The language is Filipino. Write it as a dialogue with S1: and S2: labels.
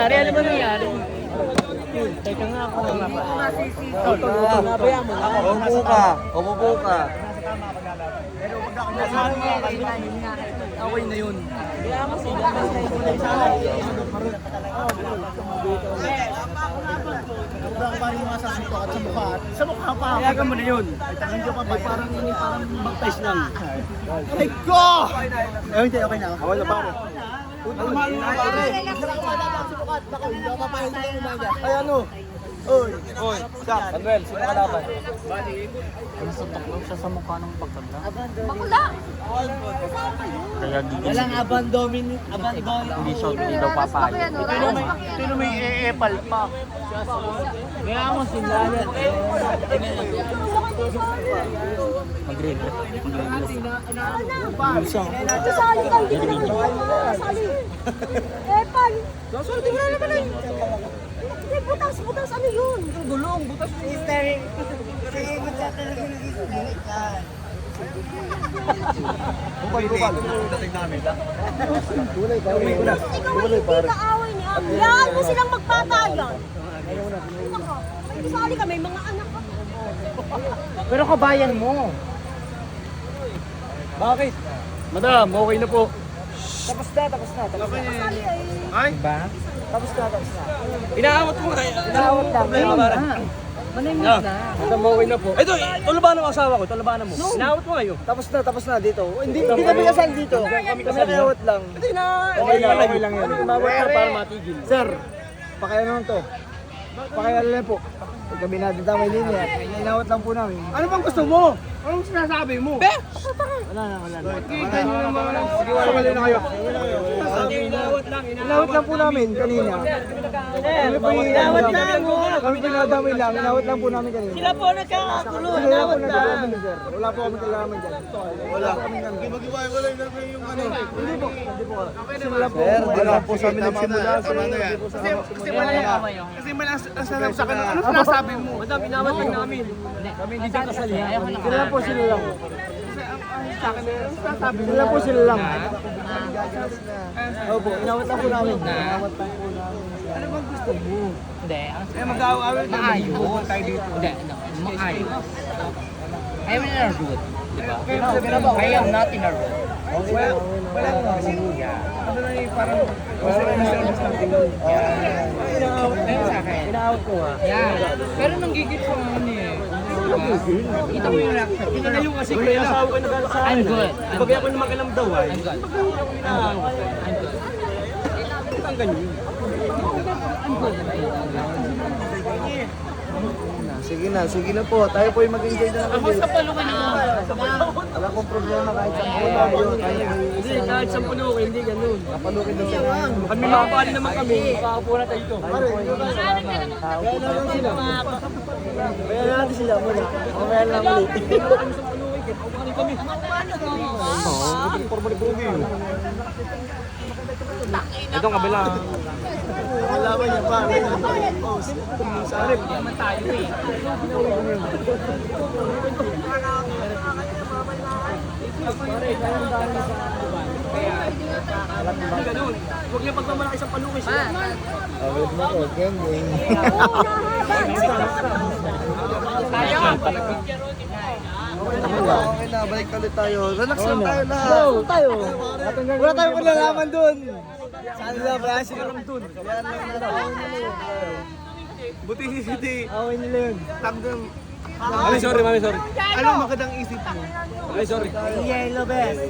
S1: nangyari? Ano ba nangyari? Teka nga ako nga ba?
S2: Umupo ka. Umupo ka.
S1: Okay na yun.
S2: Sa mukha pa.
S1: Kaya mo na yun. Parang baptize lang.
S2: Aray ko! Okay na. Okay na pare. Ay ano? Oy, Sak, Manuel, sino kalaban?
S1: Sutok lang siya sa mukha ng pagkanda.
S3: Bakla!
S1: Kaya gigising.
S2: Walang abandon.
S1: Hindi siya, hindi daw papayag.
S2: Sino may e-epal pa?
S1: Kaya mo sila. Mag-grade.
S3: Sasali ka, hindi ka naman sasali. Epal!
S2: Sorry, di mo na naman eh.
S3: Hindi, butas, ano yun?
S2: Gulong, butas mo. Bukal. Dating namin. Gulay ka.
S3: Ikaw ay hindi kaaway niya. Yan mo silang magpatayan. Nako, may sasali ka, may mga anak ka.
S1: Pero kabayan mo.
S2: Bakit?
S1: Madam, okay na po.
S2: Tapos na.
S3: Sasali ay...
S2: Ay?
S1: Diba?
S2: Tapos na.
S1: Inaawat mo nga.
S2: Inaawat lang.
S1: Manimik na. Madam, okay na po. Ito, tulabanan mo asawa ko. Tulabanan mo. Inaawat mo ngayon.
S2: Tapos na dito. Hindi kami kasal dito. Kami nakayawat lang.
S1: Hindi na.
S2: Okay lang yan.
S1: Umawat ka para matigil.
S2: Sir, pakialam to. Pakialam po. Pag kami natin tamay linya, inawat lang po namin.
S1: Ano bang gusto mo? Anong sinasabi mo? Be!
S2: Wala na.
S1: Sige, wala na kayo.
S2: Inawat lang po namin kanina. Kami po inawat lang. Kami pinadamay lang. Inawat lang po namin kanina. Sila po nagkakagulo. Inawat lang. Wala po kami kailangan dyan. Wala.
S4: Mag-iwain ko lang yung ano.
S2: Hindi po. Sila po. Wala po sa amin nagsimula.
S1: Kasi may nasasabi sa akin, ano sinasabi mo? Madam, inawat lang namin. Kami hindi dyan kasali.
S2: Sila lang po, sila lang.
S1: Sa akin, ano sinasabi mo?
S2: Sila po, sila lang. Opo, inawat lang po namin. Inawat lang po namin.
S1: Ano bang gusto mo?
S5: Hindi,
S1: Mag-aaway
S5: maayos.
S1: tayo dito.
S5: Hindi, maayos. I am in a road, di ba? I am not in a road.
S1: Wala ko kasi. Ano na yung parang
S5: Inaawat na yun sa akin.
S1: inaawat ko nga.
S5: Yeah. Pero nanggigit ko nga eh. Kita mo yung reaction.
S1: Kita na yung kasi kaya asawa ko nagala sa akin.
S5: I'm good.
S1: Pag ako na makilam daw ay.
S5: I'm good.
S1: I'm good. Ang ganyan.
S2: Sige na po. Tayo po yung mag-enjoy na
S5: Ako sa palukin ako.
S2: Wala pong problema kahit saan po tayo.
S1: Hindi, kahit sa puno ko, hindi ganun.
S2: Kapalukin na siya.
S1: Kami makapali naman kami, makakapo na tayo ito.
S2: Kaya natin sila muna. Mamaya lang ulit.
S1: Itong kabila.
S2: Malaman niya pa.
S1: Sarip. Ganun. Huwag niya pagmamalaki sa palukis.
S2: Awit mo po. Geng. Okay na, balik ulit tayo. Relax lang tayo lahat. Tayo. Wala tayong kinalaman dun. Saan nila ba? Sila lang dun. Yan lang na.
S1: Buti si City.
S2: Okay nila yun.
S1: Tagdang. Mami, sorry.
S2: Anong magandang isip mo?
S1: Mami, sorry.
S2: Yellow best.